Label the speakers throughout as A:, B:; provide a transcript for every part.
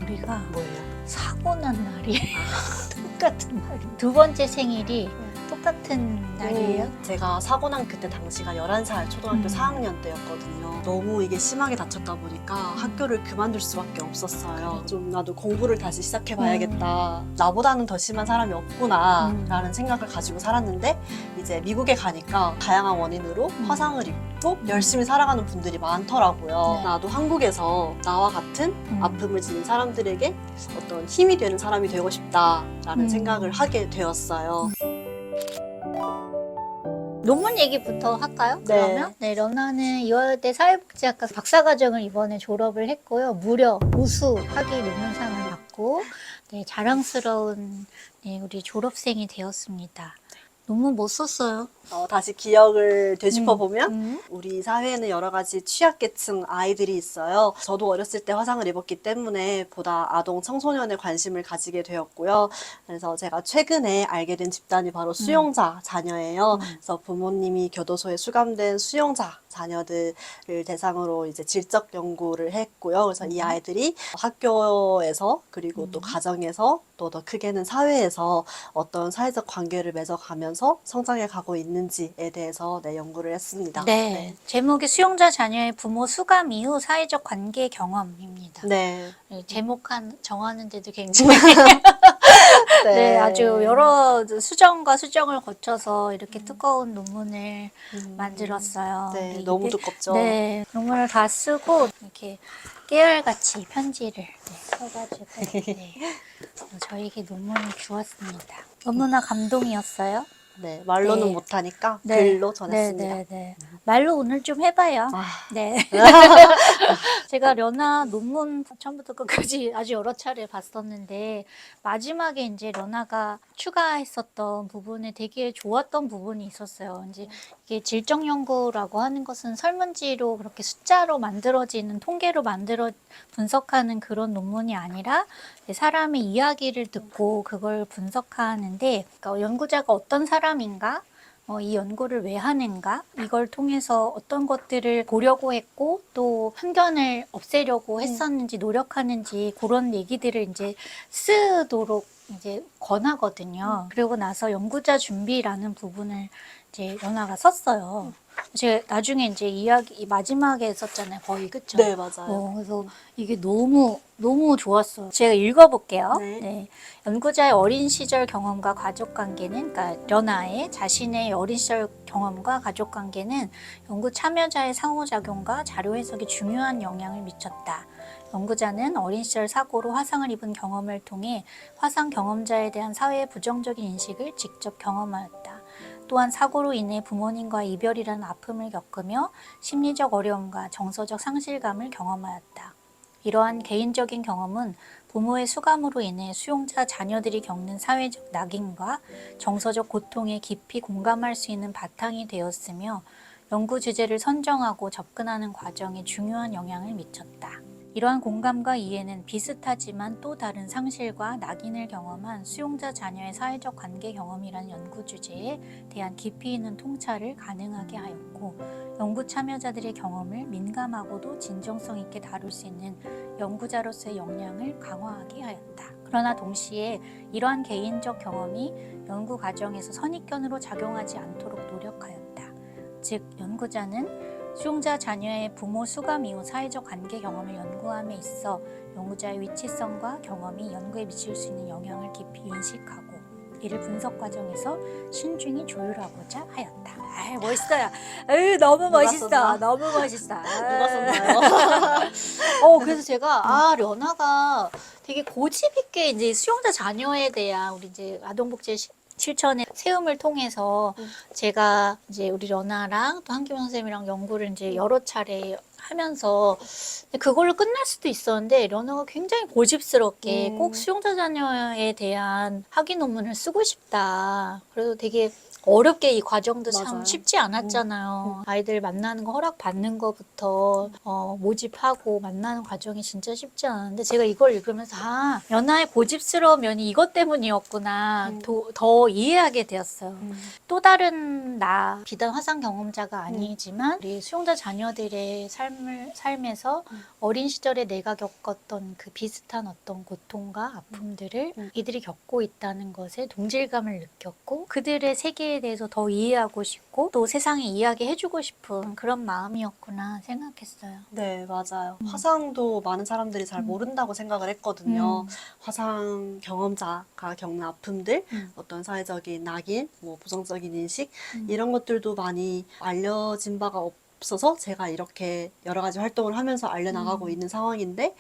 A: 우리가
B: 뭐예요?
A: 사고 난 날이 똑같은 날이 두 번째 생일이 똑같은 날이에요.
B: 제가 사고 난 그때 당시가 11살 초등학교 4학년 때였거든요. 너무 이게 심하게 다쳤다 보니까 학교를 그만둘 수밖에 없었어요. 좀 나도 공부를 다시 시작해봐야겠다. 나보다는 더 심한 사람이 없구나 라는 생각을 가지고 살았는데 이제 미국에 가니까 다양한 원인으로 화상을 입고 열심히 살아가는 분들이 많더라고요.
A: 네.
B: 나도 한국에서 나와 같은 아픔을 지닌 사람들에게 어떤 힘이 되는 사람이 되고 싶다라는 생각을 하게 되었어요.
A: 논문 얘기부터 할까요?
B: 네.
A: 그러면? 네, 런나는 이화여대 사회복지학과 박사과정을 이번에 졸업을 했고요. 무려 우수 학위 논문상을 받고 네, 자랑스러운 네, 우리 졸업생이 되었습니다. 논문 못 썼어요.
B: 다시 기억을 되짚어보면 우리 사회에는 여러 가지 취약계층 아이들이 있어요. 저도 어렸을 때 화상을 입었기 때문에 보다 아동 청소년에 관심을 가지게 되었고요. 그래서 제가 최근에 알게 된 집단이 바로 수용자 자녀예요. 그래서 부모님이 교도소에 수감된 수용자 자녀들을 대상으로 이제 질적 연구를 했고요. 그래서 이 아이들이 학교에서 그리고 또 가정에서 또 더 크게는 사회에서 어떤 사회적 관계를 맺어가면서 성장해 가고 있는지에 대해서 연구를 했습니다.
A: 네. 제목이 수용자 자녀의 부모 수감 이후 사회적 관계 경험입니다.
B: 네.
A: 네, 제목 정하는데도 굉장히 네, 아주 여러 수정과 수정을 거쳐서 이렇게 두꺼운 논문을 만들었어요.
B: 네, 너무 두껍죠.
A: 네, 논문을 다 쓰고 이렇게 깨알같이 편지를 써가지고 네, 저에게 논문을 주었습니다. 너무나 감동이었어요.
B: 네, 말로는
A: 네.
B: 못하니까
A: 네.
B: 글로 전했습니다.
A: 네. 말로 오늘 좀 해봐요.
B: 아.
A: 네. 제가 려나 논문 처음부터 끝까지 아주 여러 차례 봤었는데 마지막에 이제 려나가 추가했었던 부분에 되게 좋았던 부분이 있었어요. 이제 이게 질적 연구라고 하는 것은 설문지로 그렇게 숫자로 만들어지는 통계로 분석하는 그런 논문이 아니라 사람의 이야기를 듣고 그걸 분석하는데 그러니까 연구자가 어떤 사람인가? 이 연구를 왜 하는가? 이걸 통해서 어떤 것들을 보려고 했고 또 편견을 없애려고 했었는지 노력하는지 그런 얘기들을 이제 쓰도록 이제 권하거든요. 그리고 나서 연구자 준비라는 부분을 이제 연아가 썼어요. 제가 나중에 이제 이야기 마지막에 썼잖아요. 거의 그쵸?
B: 네, 맞아요.
A: 그래서 이게 너무 좋았어요. 제가 읽어볼게요.
B: 네.
A: 네. 연구자의 어린 시절 경험과 가족 관계는, 그러니까 려나의 자신의 어린 시절 경험과 가족 관계는 연구 참여자의 상호작용과 자료 해석에 중요한 영향을 미쳤다. 연구자는 어린 시절 사고로 화상을 입은 경험을 통해 화상 경험자에 대한 사회의 부정적인 인식을 직접 경험하였다. 또한 사고로 인해 부모님과 이별이라는 아픔을 겪으며 심리적 어려움과 정서적 상실감을 경험하였다. 이러한 개인적인 경험은 부모의 수감으로 인해 수용자 자녀들이 겪는 사회적 낙인과 정서적 고통에 깊이 공감할 수 있는 바탕이 되었으며 연구 주제를 선정하고 접근하는 과정에 중요한 영향을 미쳤다. 이러한 공감과 이해는 비슷하지만 또 다른 상실과 낙인을 경험한 수용자 자녀의 사회적 관계 경험이라는 연구 주제에 대한 깊이 있는 통찰을 가능하게 하였고 연구 참여자들의 경험을 민감하고도 진정성 있게 다룰 수 있는 연구자로서의 역량을 강화하게 하였다. 그러나 동시에 이러한 개인적 경험이 연구 과정에서 선입견으로 작용하지 않도록 노력하였다. 즉 연구자는 수용자 자녀의 부모 수감 이후 사회적 관계 경험을 연구함에 있어 연구자의 위치성과 경험이 연구에 미칠 수 있는 영향을 깊이 인식하고 이를 분석 과정에서 신중히 조율하고자 하였다. 아, 멋있어요. 에이, 너무 멋있어.
B: 썼나?
A: 너무 멋있어.
B: 누가 썼나요?
A: 그래서 제가 려나가 되게 고집 있게 이제 수용자 자녀에 대한 우리 이제 아동복지 실천의 세움을 통해서 제가 이제 우리 려나랑 또 한기명 선생님이랑 연구를 이제 여러 차례 하면서 그걸로 끝날 수도 있었는데 려나가 굉장히 고집스럽게 꼭 수용자 자녀에 대한 학위 논문을 쓰고 싶다. 그래서 되게 어렵게 이 과정도 참
B: 맞아요.
A: 쉽지 않았잖아요. 아이들 만나는 거 허락받는 거부터 모집하고 만나는 과정이 진짜 쉽지 않았는데 제가 이걸 읽으면서 연하의 고집스러운 면이 이것 때문이었구나 더 이해하게 되었어요. 또 다른 비단 화상 경험자가 아니지만 우리 수용자 자녀들의 삶을 삶에서 어린 시절에 내가 겪었던 그 비슷한 어떤 고통과 아픔들을 이들이 겪고 있다는 것에 동질감을 느꼈고 그들의 세계에 대해서 더 이해하고 싶고 또 세상에 이야기해주고 싶은 그런 마음이었구나 생각했어요.
B: 네, 맞아요. 화상도 많은 사람들이 잘 모른다고 생각을 했거든요. 화상 경험자가 겪는 아픔들, 어떤 사회적인 낙인, 뭐 부정적인 인식, 이런 것들도 많이 알려진 바가 없어서 제가 이렇게 여러 가지 활동을 하면서 알려나가고 있는 상황인데,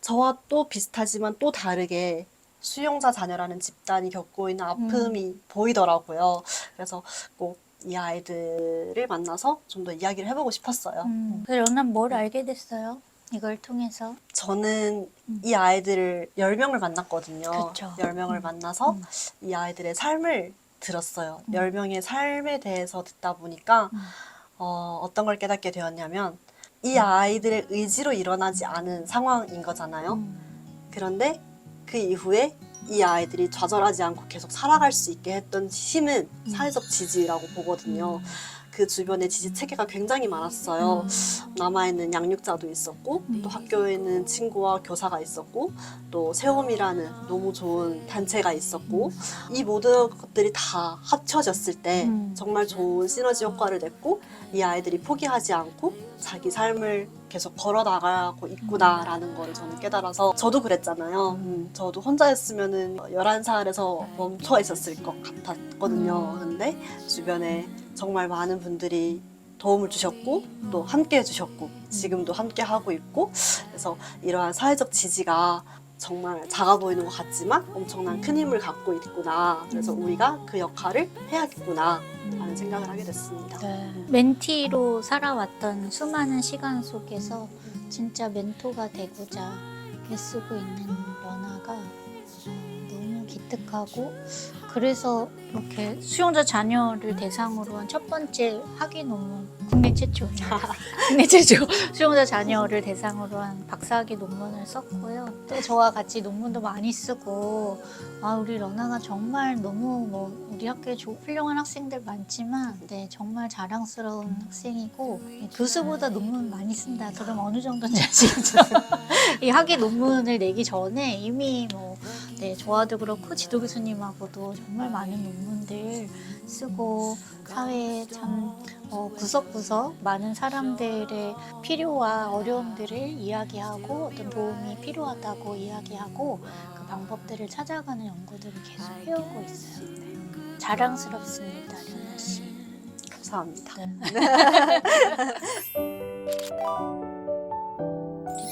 B: 저와 또 비슷하지만 또 다르게 수용자 자녀라는 집단이 겪고 있는 아픔이 보이더라고요. 그래서 꼭 이 아이들을 만나서 좀 더 이야기를 해보고 싶었어요.
A: 그래서 런난 뭘 알게 됐어요? 이걸 통해서?
B: 저는 이 아이들을 10명을 만났거든요.
A: 그쵸.
B: 10명을 만나서 이 아이들의 삶을 들었어요. 10명의 삶에 대해서 듣다 보니까 어떤 걸 깨닫게 되었냐면 이 아이들의 의지로 일어나지 않은 상황인 거잖아요. 그런데 그 이후에 이 아이들이 좌절하지 않고 계속 살아갈 수 있게 했던 힘은 사회적 지지라고 보거든요. 그 주변에 지지 체계가 굉장히 많았어요. 남아있는 양육자도 있었고 또 학교에 있는 친구와 교사가 있었고 또 세움이라는 너무 좋은 단체가 있었고 이 모든 것들이 다 합쳐졌을 때 정말 좋은 시너지 효과를 냈고 이 아이들이 포기하지 않고 자기 삶을 계속 걸어 나가고 있구나라는 걸 저는 깨달아서 저도 그랬잖아요. 저도 혼자였으면은 11살에서 멈춰 있었을 것 같았거든요. 근데 주변에 정말 많은 분들이 도움을 주셨고 또 함께 해주셨고 지금도 함께 하고 있고 그래서 이러한 사회적 지지가 정말 작아 보이는 것 같지만 엄청난 큰 힘을 갖고 있구나. 그래서 우리가 그 역할을 해야겠구나 라는 생각을 하게 됐습니다.
A: 멘티로 살아왔던 수많은 시간 속에서 진짜 멘토가 되고자 애쓰고 있는 연아가 너무 기특하고 그래서 이렇게 수용자 자녀를 대상으로 한 첫 번째 학위 논문 국내 최초 수용자 자녀를 대상으로 한 박사학위 논문을 썼고요. 또 저와 같이 논문도 많이 쓰고 우리 러나가 정말 너무 우리 학교에 훌륭한 학생들 많지만 정말 자랑스러운 학생이고 교수보다 논문 많이 쓴다. 그럼 어느 정도인지 아시겠죠? 이 학위 논문을 내기 전에 이미 저와도 그렇고 지도 교수님하고도 정말 많은 논문들 쓰고 사회에 참 구석구석 많은 사람들의 필요와 어려움들을 이야기하고 어떤 도움이 필요하다고 이야기하고 그 방법들을 찾아가는 연구들을 계속 해오고 있어요. 자랑스럽습니다, 련아 씨.
B: 감사합니다.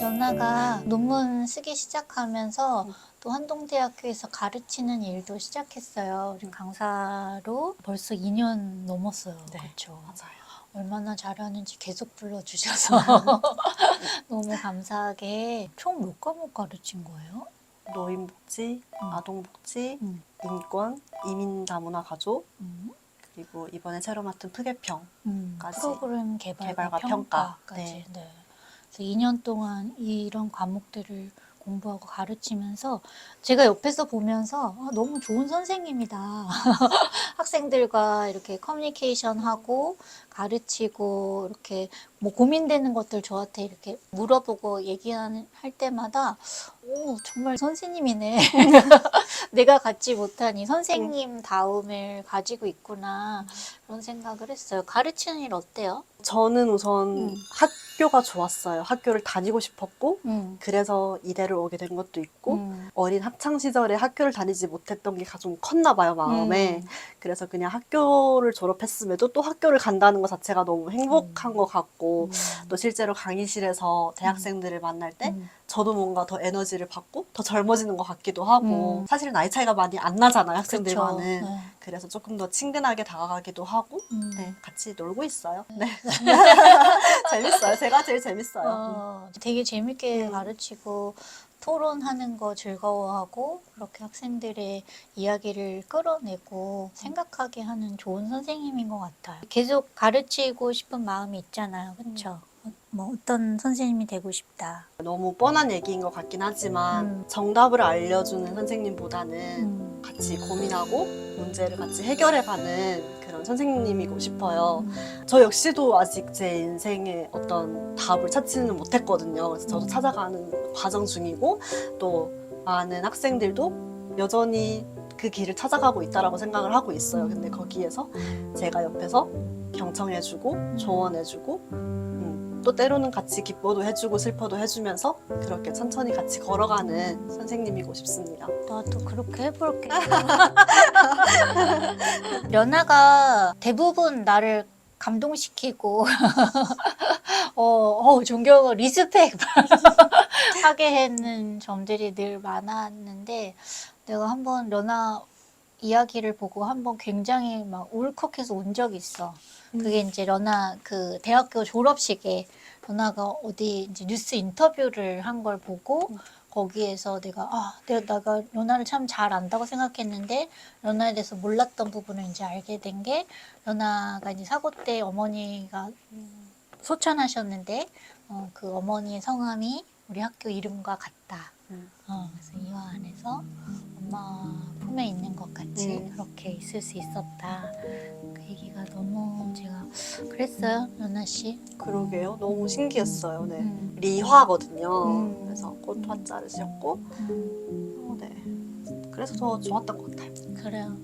A: 연아가 논문 쓰기 시작하면서 또 한동대학교에서 가르치는 일도 시작했어요. 우리 강사로 벌써 2년 넘었어요.
B: 네,
A: 그렇죠.
B: 맞아요.
A: 얼마나 잘하는지 계속 불러주셔서 너무 감사하게 총 몇 과목 가르친 거예요?
B: 노인복지, 아동복지, 인권, 이민다문화 가족 그리고 이번에 새로 맡은 프개평까지
A: 프로그램 개발과
B: 평가.
A: 평가까지. 네. 그래서 2년 동안 이런 과목들을 공부하고 가르치면서 제가 옆에서 보면서 너무 좋은 선생님이다. 학생들과 이렇게 커뮤니케이션하고 가르치고 이렇게 고민되는 것들 저한테 이렇게 물어보고 얘기할 때마다 정말 선생님이네. 내가 갖지 못한 이 선생님다움을 가지고 있구나 그런 생각을 했어요. 가르치는 일 어때요?
B: 저는 우선 학교가 좋았어요. 학교를 다니고 싶었고 그래서 이대를 오게 된 것도 있고 어린 학창 시절에 학교를 다니지 못했던 게 좀 컸나 봐요, 마음에. 그래서 그냥 학교를 졸업했음에도 또 학교를 간다는 것 자체가 너무 행복한 것 같고 또 실제로 강의실에서 대학생들을 만날 때 저도 뭔가 더 에너지를 받고 더 젊어지는 것 같기도 하고 사실 나이 차이가 많이 안 나잖아요, 학생들과는.
A: 그쵸. 네.
B: 그래서 조금 더 친근하게 다가가기도 하고 네, 같이 놀고 있어요. 네. 재밌어요. 제가 제일 재밌어요.
A: 되게 재밌게 가르치고 토론하는 거 즐거워하고 그렇게 학생들의 이야기를 끌어내고 생각하게 하는 좋은 선생님인 것 같아요. 계속 가르치고 싶은 마음이 있잖아요. 그렇죠? 어떤 선생님이 되고 싶다.
B: 너무 뻔한 얘기인 것 같긴 하지만 정답을 알려주는 선생님보다는 같이 고민하고 문제를 같이 해결해가는 그런 선생님이고 싶어요. 저 역시도 아직 제 인생의 어떤 답을 찾지는 못했거든요. 그래서 저도 찾아가는 과정 중이고 또 많은 학생들도 여전히 그 길을 찾아가고 있다라고 생각을 하고 있어요. 근데 거기에서 제가 옆에서 경청해주고 조언해주고 또 때로는 같이 기뻐도 해주고 슬퍼도 해주면서 그렇게 천천히 같이 걸어가는 선생님이고 싶습니다.
A: 나도 그렇게 해볼게. 연아가 대부분 나를 감동시키고 존경, 리스펙 하게 했는 점들이 늘 많았는데 내가 한번 연아 이야기를 보고 한번 굉장히 막 울컥해서 운 적이 있어. 그게 이제 연아 그 대학교 졸업식에 연아가 어디 이제 뉴스 인터뷰를 한 걸 보고 거기에서 내가 연아를 참 잘 안다고 생각했는데 연아에 대해서 몰랐던 부분을 이제 알게 된 게 연아가 이제 사고 때 어머니가 소천하셨는데 그 어머니의 성함이 우리 학교 이름과 같다. 그래서 이화 안에서 엄마 품에 있는 것 같이 그렇게 있을 수 있었다. 그 얘기가 너무 제가 그랬어요, 연아 씨.
B: 그러게요. 너무 신기했어요. 네. 리화거든요. 그래서 꽃 화자를 지었고 네. 그래서 더 좋았던 것 같아요.
A: 그래요.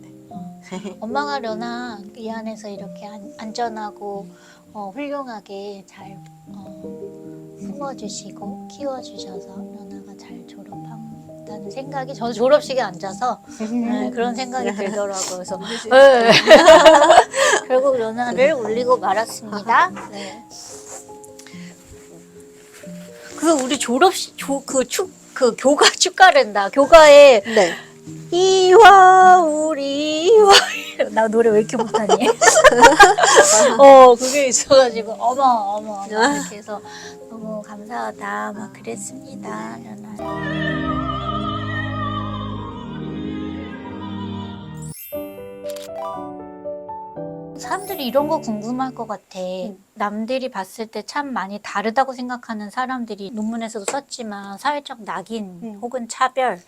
A: 엄마가 연아 이 안에서 이렇게 안전하고 훌륭하게 잘 품어주시고 키워주셔서 연아가 잘 졸업한다는 생각이 저 졸업식에 앉아서 그런 생각이 들더라고요. 그래서 네. 결국 연아를 울리고 말았습니다. 네. 그 우리 졸업식 그 교가 축가랜다. 교가에
B: 네.
A: 이화 우리 이화 나 노래 왜 이렇게 못하니? 그게 있어가지고 어머 이렇게 해서 너무 감사하다 막 그랬습니다. 연아. 사람들이 이런 거 궁금할 것 같아. 남들이 봤을 때 참 많이 다르다고 생각하는 사람들이 논문에서도 썼지만 사회적 낙인 혹은 차별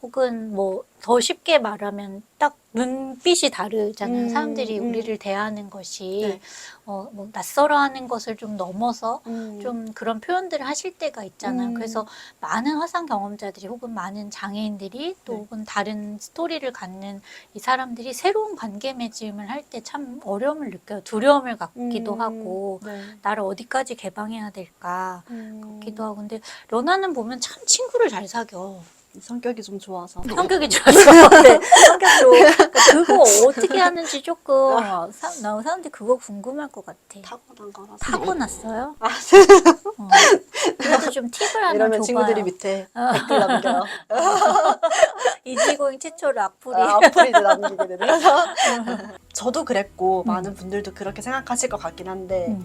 A: 혹은 뭐 더 쉽게 말하면 딱 눈빛이 다르잖아요. 사람들이 우리를 대하는 것이 뭐 낯설어하는 것을 좀 넘어서 좀 그런 표현들을 하실 때가 있잖아요. 그래서 많은 화상 경험자들이 혹은 많은 장애인들이 또 혹은 다른 스토리를 갖는 이 사람들이 새로운 관계 맺음을 할 때 참 어려움을 느껴요. 두려움을 갖기도 하고 나를 어디까지 개방해야 될까 같기도 하고. 근데 러나는 보면 참 친구를 잘 사겨.
B: 성격이 좀 좋아서.
A: 성격이 좋아서. 네, 성격도. 그거 어떻게 하는지 조금 사람들이 그거 궁금할 것 같아.
B: 타고난 거라서.
A: 타고났어요? 그래도 좀 팁을 하나
B: 이러면
A: 줘봐요.
B: 친구들이 밑에 댓글 남겨요.
A: 이지고잉 최초로 악플이.
B: 악플이 남기게 되더라고요. 저도 그랬고 많은 분들도 그렇게 생각하실 것 같긴 한데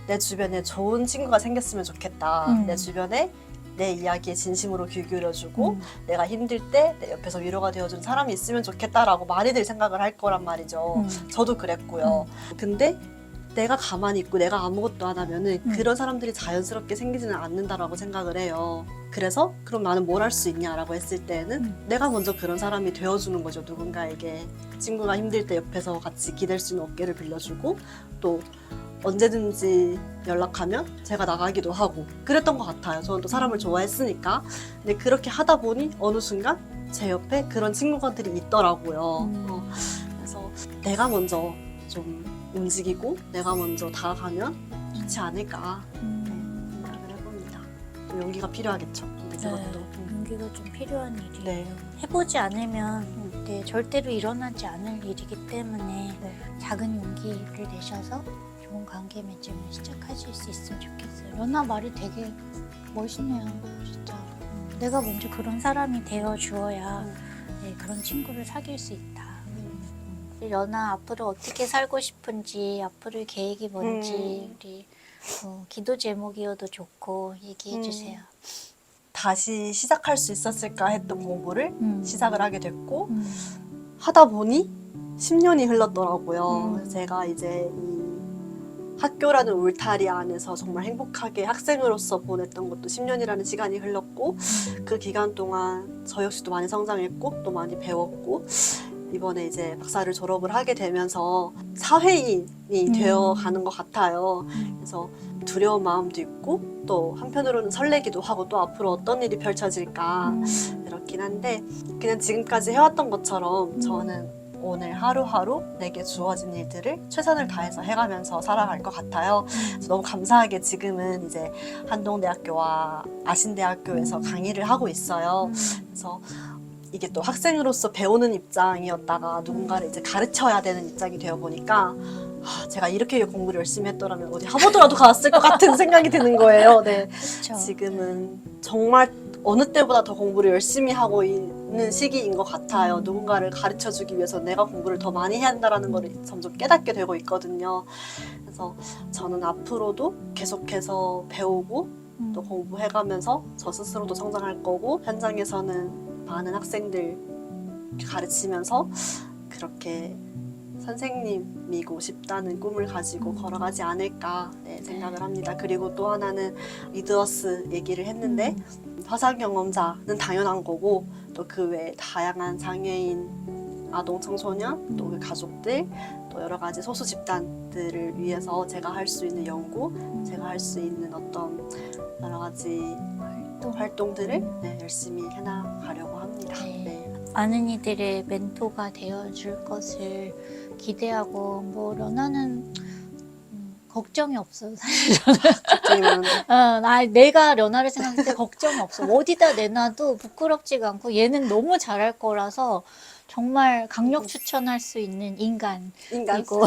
B: 내 주변에 좋은 친구가 생겼으면 좋겠다. 내 주변에 내 이야기에 진심으로 귀 기울여주고 내가 힘들 때 내 옆에서 위로가 되어준 사람이 있으면 좋겠다라고 많이들 생각을 할 거란 말이죠. 저도 그랬고요. 근데 내가 가만히 있고 내가 아무것도 안 하면은 그런 사람들이 자연스럽게 생기지는 않는다라고 생각을 해요. 그래서 그럼 나는 뭘 할 수 있냐라고 했을 때는 내가 먼저 그런 사람이 되어주는 거죠. 누군가에게. 친구가 힘들 때 옆에서 같이 기댈 수 있는 어깨를 빌려주고 또 언제든지 연락하면 제가 나가기도 하고 그랬던 것 같아요. 저는 또 사람을 좋아했으니까. 근데 그렇게 하다 보니 어느 순간 제 옆에 그런 친구들이 있더라고요. 그래서 내가 먼저 좀 움직이고 내가 먼저 다가가면 좋지 않을까 생각을 해봅니다. 또 용기가 필요하겠죠. 근데 그것도
A: 용기가 좀 필요한 일이에요.
B: 네.
A: 해보지 않으면 절대로 일어나지 않을 일이기 때문에 작은 용기를 내셔서 좋은 관계 맺음을 시작하실 수 있으면 좋겠어요. 연아 말이 되게 멋있네요. 진짜 내가 먼저 그런 사람이 되어 주어야 그런 친구를 사귈 수 있다. 연아 앞으로 어떻게 살고 싶은지 앞으로의 계획이 뭔지 우리 기도 제목이어도 좋고 얘기해 주세요.
B: 다시 시작할 수 있었을까 했던 공부를 시작을 하게 됐고 하다 보니 10년이 흘렀더라고요. 그래서 제가 이제 이 학교라는 울타리 안에서 정말 행복하게 학생으로서 보냈던 것도 10년이라는 시간이 흘렀고 그 기간 동안 저 역시도 많이 성장했고 또 많이 배웠고 이번에 이제 박사를 졸업을 하게 되면서 사회인이 되어 가는 것 같아요. 그래서 두려운 마음도 있고 또 한편으로는 설레기도 하고 또 앞으로 어떤 일이 펼쳐질까 이렇긴 한데 그냥 지금까지 해왔던 것처럼 저는 오늘 하루하루 내게 주어진 일들을 최선을 다해서 해가면서 살아갈 것 같아요. 그래서 너무 감사하게 지금은 이제 한동대학교와 아신대학교에서 강의를 하고 있어요. 그래서 이게 또 학생으로서 배우는 입장이었다가 누군가를 이제 가르쳐야 되는 입장이 되어 보니까 제가 이렇게 공부를 열심히 했더라면 어디 하버드라도 갔을 것 같은 생각이 드는 거예요. 네.
A: 그쵸.
B: 지금은 정말 어느 때보다 더 공부를 열심히 하고 있는 시기인 것 같아요. 누군가를 가르쳐주기 위해서 내가 공부를 더 많이 해야 한다는 걸 점점 깨닫게 되고 있거든요. 그래서 저는 앞으로도 계속해서 배우고 또 공부해가면서 저 스스로도 성장할 거고 현장에서는 많은 학생들 가르치면서 그렇게 선생님이고 싶다는 꿈을 가지고 걸어가지 않을까 생각을 합니다. 그리고 또 하나는 리드어스 얘기를 했는데 화상 경험자는 당연한 거고 또 그 외에 다양한 장애인 아동 청소년 또 그 가족들 또 여러 가지 소수 집단들을 위해서 제가 할 수 있는 연구 제가 할 수 있는 어떤 여러 가지 활동들을 열심히 해나가려고 합니다. 네.
A: 많은 이들의 멘토가 되어줄 것을 기대하고 뭐 려나는 걱정이 없어요. 사실
B: 걱정이 많은데.
A: 내가 려나를 생각할 때 걱정이 없어. 어디다 내놔도 부끄럽지가 않고 얘는 너무 잘할 거라서 정말 강력 추천할 수 있는 인간이고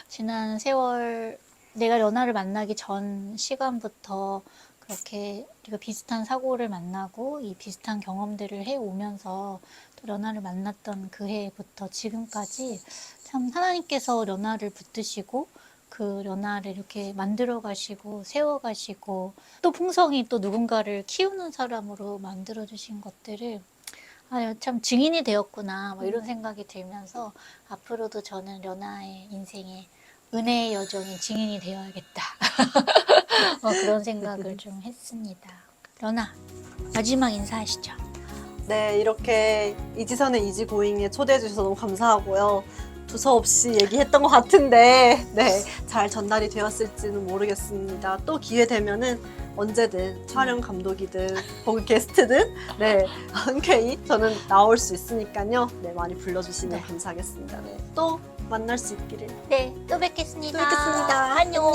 A: 지난 세월 내가 려나를 만나기 전 시간부터 그렇게 우리가 비슷한 사고를 만나고 이 비슷한 경험들을 해오면서 또 려나를 만났던 그 해부터 지금까지 참 하나님께서 려나를 붙드시고 그 려나를 이렇게 만들어 가시고 세워 가시고 또 풍성히 또 누군가를 키우는 사람으로 만들어 주신 것들을 참 증인이 되었구나 뭐 이런 생각이 들면서 앞으로도 저는 려나의 인생에 은혜의 여정인 증인이 되어야겠다. 그런 생각을 좀 했습니다. 려나, 마지막 인사하시죠.
B: 네, 이렇게 이지선의 이지고잉에 초대해 주셔서 너무 감사하고요. 두서없이 얘기했던 것 같은데 잘 전달이 되었을지는 모르겠습니다. 또 기회 되면은 언제든 촬영 감독이든 혹은 게스트든 흔쾌히 저는 나올 수 있으니까요. 많이 불러주시면 감사하겠습니다. 또 만날 수 있기를.
A: 또 뵙겠습니다.
B: 또 뵙겠습니다.
A: 안녕.